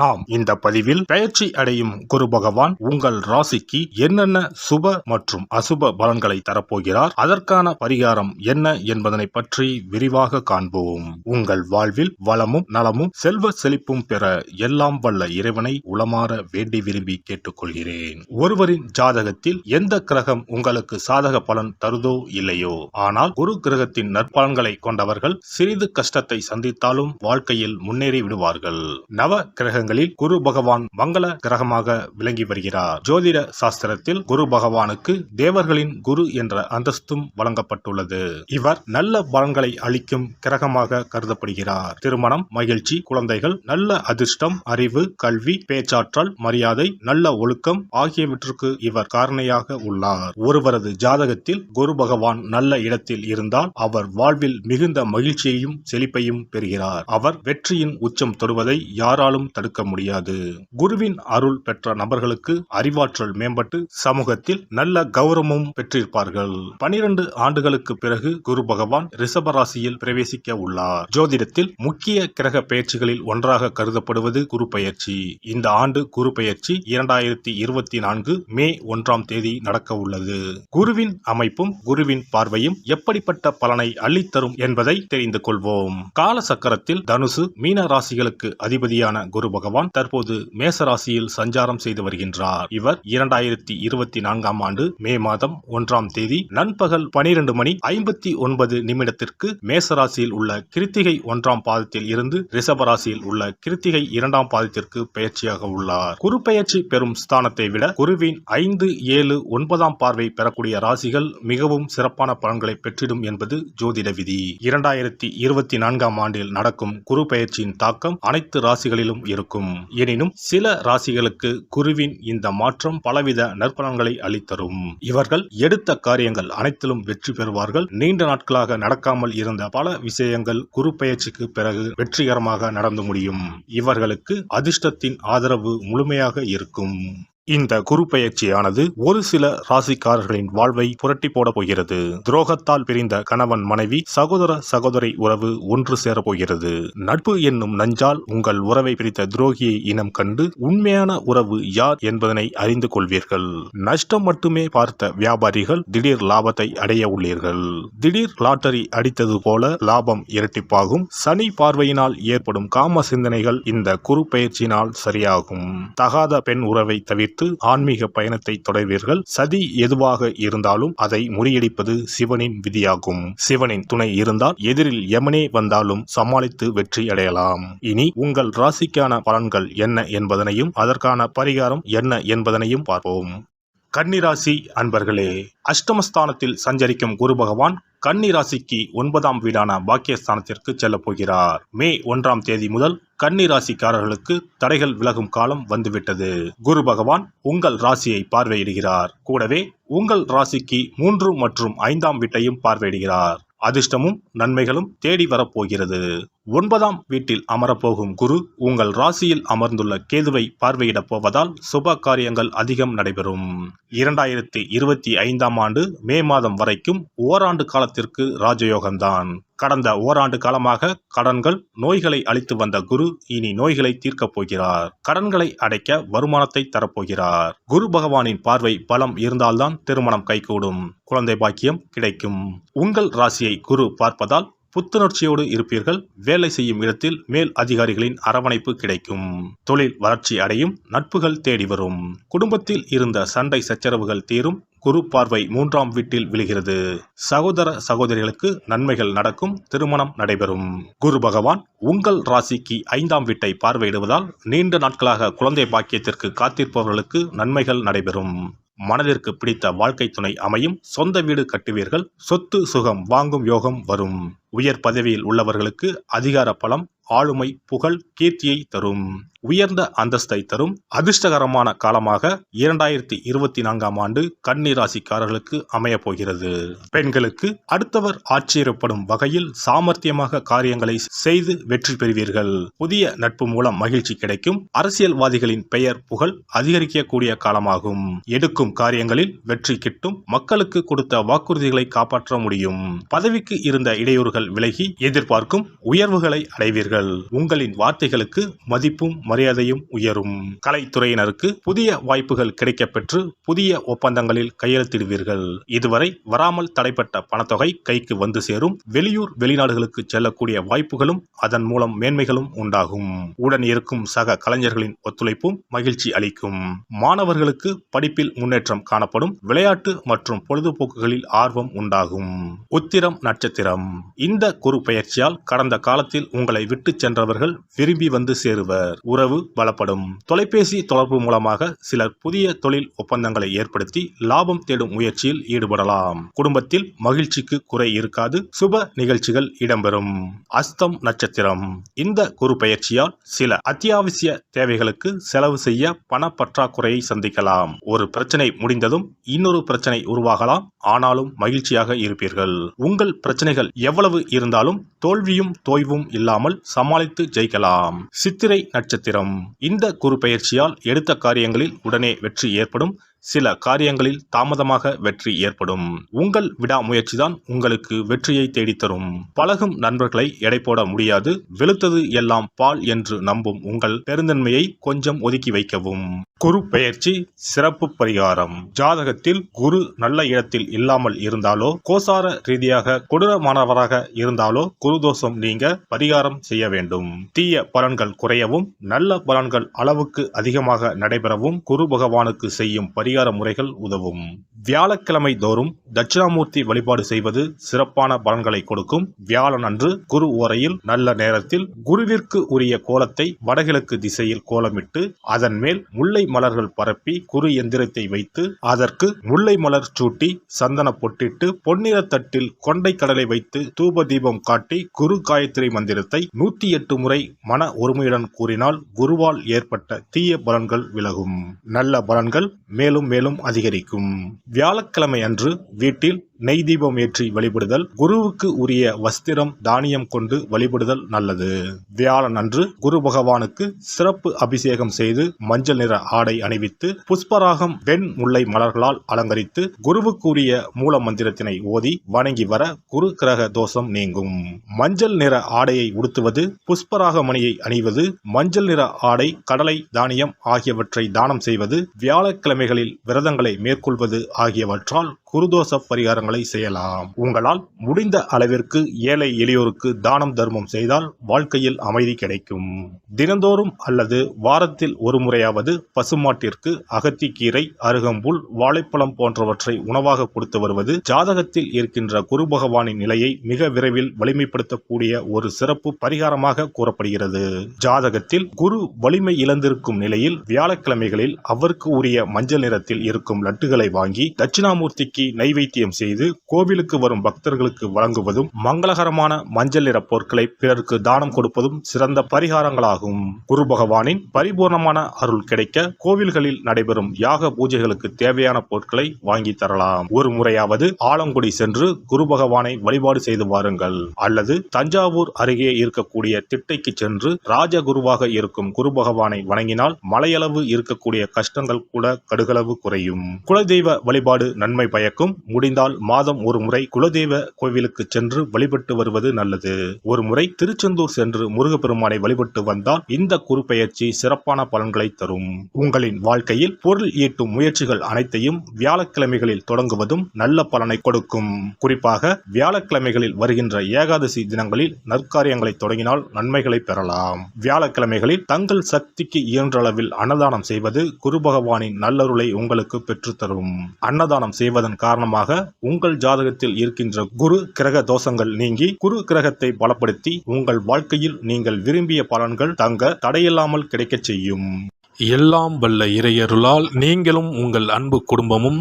நாம் இந்த பதிவில் பெயர்ச்சி அடையும் குரு பகவான் உங்கள் ராசிக்கு என்னென்ன சுப மற்றும் அசுப பலன்களை தரப்போகிறார், அதற்கான பரிகாரம் என்ன என்பதனை பற்றி விரிவாக காண்போம். உங்கள் வாழ்வில் வளமும் நலமும் செல்வ செழிப்பும் பெற எல்லாம் வல்ல இறைவனை உளமாற வேண்டி விரும்பி கேட்டுக்கொள்கிறேன். ஒருவரின் ஜாதகத்தில் எந்த கிரகம் உங்களுக்கு சாதக பலன் தருதோ இல்லையோ, ஆனால் குரு கிரகத்தின் நற்பலன்களை கொண்டவர்கள் சிறிது கஷ்டத்தை சந்தித்தாலும் வாழ்க்கையில் முன்னேறி விடுவார்கள். நவ கிரகங்களில் குரு பகவான் மங்கள கிரகமாக விளங்கி வருகிறார். ஜோதிட சாஸ்திரத்தில் குரு பகவானுக்கு தேவர்களின் குரு என்ற அந்தஸ்தும் வழங்கப்பட்டுள்ளது. இவர் நல்ல பலன்களை அளிக்கும் கிரகமாக கருதப்படுகிறார். திருமணம், மகிழ்ச்சி, குழந்தைகள், நல்ல அதிர்ஷ்டம், அறிவு, கல்வி, பேச்சாற்றல், மரியாதை, நல்ல ஒழுக்கம் ஆகியவற்றுக்கு இவர் காரணியாக உள்ளார். ஒருவரது ஜாதகத்தில் குரு பகவான் நல்ல இடத்தில் இருந்தால் அவர் வாழ்வில் மிகுந்த மகிழ்ச்சியையும் செழிப்பையும் பெறுகிறார். அவர் வெற்றியின் உச்சம் தொடுவதை யாராலும் தடுக்க முடியாது. குருவின் அருள் பெற்ற நபர்களுக்கு அறிவாற்றல் மேம்பட்டு சமூகத்தில் நல்ல கௌரவமும் பெற்றிருப்பார்கள். 12 ஆண்டுகளுக்கு பிறகு குரு பகவான் ரிஷப ராசியில் பிரவேசிக்க உள்ளார். ஜோதிடத்தில் முக்கிய கிரக பெயர்ச்சிகளில் ஒன்றாக கருதப்படுவது குரு பெயர்ச்சி. இந்த ஆண்டு குரு பெயர்ச்சி 2024 மே 1ஆம் தேதி நடக்க உள்ளது. குருவின் அமைப்பும் குருவின் பார்வையும் எப்படிப்பட்ட பலனை அள்ளித்தரும் என்பதை தெரிந்து கொள்வோம். கால சக்கரத்தில் தனுசு, மீன ராசிகளுக்கு அதிபதியான குரு பகவான் தற்போது மேச ராசியில் சஞ்சாரம் செய்து வருகின்றார். இவர் 2024ஆம் ஆண்டு மே மாதம் 1ஆம் தேதி நண்பகல் 12:59 மேச ராசியில் உள்ள கிருத்திகை 1ஆம் பாதத்தில் இருந்து ரிஷப ராசியில் உள்ள கிருத்திகை 2ஆம் பாதத்திற்கு பெயர்ச்சியாக உள்ளார். குரு பெயர்ச்சி பெறும் ஸ்தானத்தை விட குருவின் 5, 7, 9ஆம் பார்வை பெறக்கூடிய ராசிகள் மிகவும் சிறப்பான பலன்களை பெற்றிடும் என்பது ஜோதிட விதி. 2024ஆம் ஆண்டில் நடக்கும் குரு பெயர்ச்சியின் தாக்கம் அனைத்து ராசிகளிலும் இருக்கும். எனினும் சில ராசிகளுக்கு குருவின் இந்த மாற்றம் பலவித நற்பலன்களை அளித்தரும். இவர்கள் எடுத்த காரியங்கள் அனைத்திலும் வெற்றி பெறுவார்கள். நீண்ட நாட்களாக நடக்காமல் இருந்த பல விஷயங்கள் குரு பெயர்ச்சிக்கு பிறகு வெற்றிகரமாக நடந்து முடியும். இவர்களுக்கு அதிர்ஷ்டத்தின் ஆதரவு முழுமையாக இருக்கும். இந்த குரு பெயர்ச்சியானது ஒரு சில ராசிக்காரர்களின் வாழ்வை புரட்டி போட போகிறது. துரோகத்தால் பிரிந்த கணவன் மனைவி, சகோதர சகோதரி உறவு ஒன்று சேர போகிறது. நட்பு என்னும் நஞ்சால் உங்கள் உறவை பிரித்த துரோகியை இனம் கண்டு உண்மையான உறவு யார் என்பதனை அறிந்து கொள்வீர்கள். நஷ்டம் மட்டுமே பார்த்த வியாபாரிகள் திடீர் லாபத்தை அடைய உள்ளீர்கள். திடீர் லாட்டரி அடித்தது போல லாபம் இரட்டிப்பாகும். சனி பார்வையினால் ஏற்படும் காம சிந்தனைகள் இந்த குரு பெயர்ச்சியினால் சரியாகும். தகாத பெண் உறவை தவிர்த்து ஆன்மீக பயணத்தை தொடர்வீர்கள். சதி எதுவாக இருந்தாலும் அதை முறியடிப்பது சிவனின் விதியாகும். சிவனின் துணை இருந்தால் எதிரில் யமனே வந்தாலும் சமாளித்து வெற்றி அடையலாம். இனி உங்கள் ராசிக்கான பலன்கள் என்ன என்பதனையும் அதற்கான பரிகாரம் என்ன என்பதனையும் பார்ப்போம். கன்னிராசி அன்பர்களே, அஷ்டமஸ்தானத்தில் சஞ்சரிக்கும் குரு பகவான் கன்னி ராசிக்கு 9ஆம் வீடான பாக்கியஸ்தானத்திற்கு செல்ல போகிறார். மே 1ஆம் தேதி முதல் கன்னி ராசிக்காரர்களுக்கு தடைகள் விலகும் காலம் வந்துவிட்டது. குரு பகவான் உங்கள் ராசியை பார்வையிடுகிறார். கூடவே உங்கள் ராசிக்கு 3 மற்றும் 5ஆம் வீட்டையும் பார்வையிடுகிறார். அதிர்ஷ்டமும் நன்மைகளும் தேடி வரப்போகிறது. 9ஆம் வீட்டில் அமரப்போகும் குரு உங்கள் ராசியில் அமர்ந்துள்ள கேதுவை பார்வையிடப் போவதால் சுப காரியங்கள் அதிகம் நடைபெறும். 2025ஆம் ஆண்டு மே மாதம் வரைக்கும் ஓராண்டு காலத்திற்கு ராஜயோகம்தான். கடந்த ஓராண்டு காலமாக கடன்கள், நோய்களை அளித்து வந்த குரு இனி நோய்களை தீர்க்கப் போகிறார். கடன்களை அடைக்க வருமானத்தை தரப்போகிறார். குரு பகவானின் பார்வை பலம் இருந்தால்தான் திருமணம் கைகூடும், குழந்தை பாக்கியம் கிடைக்கும். உங்கள் ராசியை குரு பார்ப்பதால் புத்துணர்ச்சியோடு இருப்பீர்கள். வேலை செய்யும் இடத்தில் மேல் அதிகாரிகளின் அரவணைப்பு கிடைக்கும். தொழில் வளர்ச்சி அடையும். நட்புகள் தேடி வரும். குடும்பத்தில் இருந்த சண்டை சச்சரவுகள் தீரும். குரு பார்வை 3ஆம் வீட்டில் விழுகிறது. சகோதர சகோதரிகளுக்கு நன்மைகள் நடக்கும். திருமணம் நடைபெறும். குரு பகவான் உங்கள் ராசிக்கு 5ஆம் வீட்டை பார்வையிடுவதால் நீண்ட நாட்களாக குழந்தை பாக்கியத்திற்கு காத்திருப்பவர்களுக்கு நன்மைகள் நடைபெறும். மனதிற்கு பிடித்த வாழ்க்கை துணை அமையும். சொந்த வீடு கட்டுவீர்கள். சொத்து சுகம் வாங்கும் யோகம் வரும். உயர் பதவியில் உள்ளவர்களுக்கு அதிகார பலம், ஆளுமை, புகழ், கீர்த்தியை தரும். உயர்ந்த அந்தஸ்தை தரும். அதிர்ஷ்டகரமான காலமாக 2024ஆம் ஆண்டு கன்னி ராசிக்காரர்களுக்கு அமைய போகிறது. பெண்களுக்கு அடுத்தவர் ஆச்சரியப்படும் வகையில் சாமர்த்தியமாக காரியங்களை செய்து வெற்றி பெறுவீர்கள். புதிய நட்பு மூலம் மகிழ்ச்சி கிடைக்கும். அரசியல்வாதிகளின் பெயர் புகழ் அதிகரிக்கக்கூடிய காலமாகும். எடுக்கும் காரியங்களில் வெற்றி கிட்டும். மக்களுக்கு கொடுத்த வாக்குறுதிகளை காப்பாற்ற முடியும். பதவிக்கு இருந்த இடையூறுகள் விலகி எதிர்பார்க்கும் உயர்வுகளை அடைவீர்கள். உங்களின் வார்த்தைகளுக்கு மதிப்பும் மரியாதையும் உயரும். கலைத்துறையினருக்கு புதிய வாய்ப்புகள் கிடைக்கப்பெற்று புதிய ஒப்பந்தங்களில் கையெழுத்திடுவீர்கள். இதுவரை வராமல் தடைப்பட்ட பணத்தொகை கைக்கு வந்து சேரும். வெளியூர் வெளிநாடுகளுக்கு செல்லக்கூடிய வாய்ப்புகளும் அதன் மூலம் மேன்மைகளும் உண்டாகும். உடன் இருக்கும் சக கலைஞர்களின் ஒத்துழைப்பும் மகிழ்ச்சி அளிக்கும். மாணவர்களுக்கு படிப்பில் முன்னேற்றம் காணப்படும். விளையாட்டு மற்றும் பொழுதுபோக்குகளில் ஆர்வம் உண்டாகும். உத்திரம் நட்சத்திரம். இந்த குரு பெயர்ச்சியால் கடந்த காலத்தில் உங்களை விட்டு சென்றவர்கள் விரும்பி வந்து சேருவர். உறவு பலப்படும். தொலைபேசி தொடர்பு மூலமாக சிலர் புதிய தொழில் ஒப்பந்தங்களை ஏற்படுத்தி லாபம் தேடும் முயற்சியில் ஈடுபடலாம். குடும்பத்தில் மகிழ்ச்சிக்கு குறை இருக்காது. சுப நிகழ்ச்சிகள் இடம்பெறும். அஸ்தம் நட்சத்திரம். இந்த குரு பெயர்ச்சியால் சில அத்தியாவசிய தேவைகளுக்கு செலவு செய்ய பண பற்றாக்குறையை சந்திக்கலாம். ஒரு பிரச்சனை முடிந்ததும் இன்னொரு பிரச்சனை உருவாகலாம். ஆனாலும் மகிழ்ச்சியாக இருப்பீர்கள். உங்கள் பிரச்சனைகள் எவ்வளவு இருந்தாலும் தோல்வியும் தோய்வும் இல்லாமல் சமாளித்து ஜெயிக்கலாம். சித்திரை நட்சத்திரம். இந்த குரு பெயர்ச்சியால் எடுத்த காரியங்களில் உடனே வெற்றி ஏற்படும். சில காரியங்களில் தாமதமாக வெற்றி ஏற்படும். உங்கள் விடாமுயற்சிதான் உங்களுக்கு வெற்றியை தேடித்தரும். பழகும் நண்பர்களை எடை போட முடியாது. வெளுத்தது எல்லாம் பால் என்று நம்பும் உங்கள் பெருந்தன்மையை கொஞ்சம் ஒதுக்கி வைக்கவும். குரு பெயர்ச்சி சிறப்பு பரிகாரம். ஜாதகத்தில் குரு நல்ல இடத்தில் இல்லாமல் இருந்தாலோ கோசார ரீதியாக கொடூரமானவராக இருந்தாலோ குரு தோஷம் நீங்க பரிகாரம் செய்ய வேண்டும். தீய பலன்கள் குறையவும் நல்ல பலன்கள் அளவுக்கு அதிகமாக நடைபெறவும் குரு பகவானுக்கு செய்யும் பரிகார முறைகள் உதவும். வியாழக்கிழமை தோறும் தட்சிணாமூர்த்தி வழிபாடு செய்வது சிறப்பான பலன்களை கொடுக்கும். வியாழன் அன்று குரு ஓரையில் நல்ல நேரத்தில் குருவிற்கு உரிய கோலத்தை வடகிழக்கு திசையில் கோலமிட்டு அதன் மேல் முல்லை மலர்கள் பரப்பி குரு எந்திரத்தை வைத்து அதற்கு முல்லை மலர் சூட்டி சந்தன பொட்டிட்டு பொன்னிற தட்டில் கொண்டை கடலை வைத்து தூப தீபம் காட்டி குரு காயத்ரி மந்திரத்தை 108 முறை மன ஒருமையுடன் கூறினால் குருவால் ஏற்பட்ட தீய பலன்கள் விலகும். நல்ல பலன்கள் மேலும் மேலும் அதிகரிக்கும். வியாழக்கிழமை அன்று வீட்டில் நெய் தீபம் ஏற்றி வழிபடுதல். குருவுக்கு உரிய வஸ்திரம் தானியம் கொண்டு வழிபடுதல் நல்லது. வியாழன் அன்று குரு பகவானுக்கு சிறப்பு அபிஷேகம் செய்து மஞ்சள் நிற ஆடை அணிவித்து புஷ்பராகம் வெண் முல்லை மலர்களால் அலங்கரித்து குருவுக்கு உரிய மூல மந்திரத்தினை ஓதி வணங்கி வர குரு கிரக தோஷம் நீங்கும். மஞ்சள் நிற ஆடையை உடுத்துவது, புஷ்பராக மணியை அணிவது, மஞ்சள் நிற ஆடை, கடலை, தானியம் ஆகியவற்றை தானம் செய்வது, வியாழக்கிழமைகளில் விரதங்களை மேற்கொள்வது ஆகியவற்றால் குருதோஷ பரிகாரங்களை செய்யலாம். உங்களால் முடிந்த அளவிற்கு ஏழை எளியோருக்கு தானம் தர்மம் செய்தால் வாழ்க்கையில் அமைதி கிடைக்கும். தினந்தோறும் அல்லது வாரத்தில் ஒரு முறையாவது பசுமாட்டிற்கு அகத்திக்கீரை, அருகம்புல், வாழைப்பழம் போன்றவற்றை உணவாக கொடுத்து வருவது ஜாதகத்தில் இருக்கின்ற குரு பகவானின் நிலையை மிக விரைவில் வலிமைப்படுத்தக்கூடிய ஒரு சிறப்பு பரிகாரமாக கூறப்படுகிறது. ஜாதகத்தில் குரு வலிமை இழந்திருக்கும் நிலையில் வியாழக்கிழமைகளில் அவருக்கு உரிய மஞ்சள் நிறத்தில் இருக்கும் லட்டுகளை வாங்கி தட்சிணாமூர்த்திக்கு நைவேத்தியம் செய்து கோவிலுக்கு வரும் பக்தர்களுக்கு வழங்குவதும் மங்களகரமான மஞ்சள் நிற பொருட்களை பிறருக்கு தானம் கொடுப்பதும் சிறந்த பரிகாரங்களாகும். குரு பகவானின் பரிபூர்ணமான அருள் கிடைக்க கோவில்களில் நடைபெறும் யாக பூஜைகளுக்கு தேவையான பொருட்களை வாங்கி தரலாம். ஒரு முறையாவது ஆலங்குடி சென்று குரு பகவானை வழிபாடு செய்து வாருங்கள். அல்லது தஞ்சாவூர் அருகே இருக்கக்கூடிய திட்டைக்கு சென்று ராஜகுருவாக இருக்கும் குரு பகவானை வணங்கினால் மலையளவு இருக்கக்கூடிய கஷ்டங்கள் கூட கடுகளவு குறையும். குலதெய்வ வழிபாடு நன்மை பயக்கும். முடிந்தால் மாதம் ஒரு முறை குலதெய்வ கோவிலுக்கு சென்று வழிபட்டு வருவது நல்லது. ஒரு முறை திருச்செந்தூர் சென்று முருகப்பெருமானை வழிபட்டு வந்தால் இந்த குரு பெயர்ச்சி சிறப்பான பலன்களை தரும். உங்களின் வாழ்க்கையில் பொருள் ஈட்டும் முயற்சிகள் அனைத்தையும் வியாழக்கிழமைகளில் தொடங்குவதும் நல்ல பலனை கொடுக்கும். குறிப்பாக வியாழக்கிழமைகளில் வருகின்ற ஏகாதசி தினங்களில் நற்காரியங்களை தொடங்கினால் நன்மைகளை பெறலாம். வியாழக்கிழமைகளில் தங்கள் சக்திக்கு இயன்ற அளவில் அன்னதானம் செய்வது குரு பகவானின் நல்லருளை உங்களுக்கு பெற்றுத்தரும். அன்னதானம் செய்வதன் காரணமாக உங்கள் ஜாதகத்தில் இருக்கின்ற குரு கிரக தோஷங்கள் நீங்கி குரு கிரகத்தை பலப்படுத்தி உங்கள் வாழ்க்கையில் நீங்கள் விரும்பிய பலன்கள் தங்க தடையில்லாமல் கிடைக்கச் செய்யும். எல்லாம் வல்ல இறையருளால் நீங்களும் உங்கள் அன்பு குடும்பமும்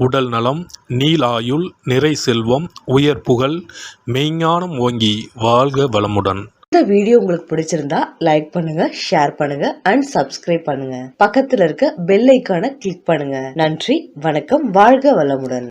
உடல் நலம், நீலாயுள், நிறை செல்வம், உயர் புகழ், மெய்ஞானம் ஓங்கி வாழ்க வளமுடன். இந்த வீடியோ உங்களுக்கு பிடிச்சிருந்தா லைக் பண்ணுங்க, ஷேர் பண்ணுங்க அண்ட் சப்ஸ்கிரைப் பண்ணுங்க. பக்கத்துல இருக்க பெல் ஐகானை கிளிக் பண்ணுங்க. நன்றி, வணக்கம், வாழ்க வளமுடன்.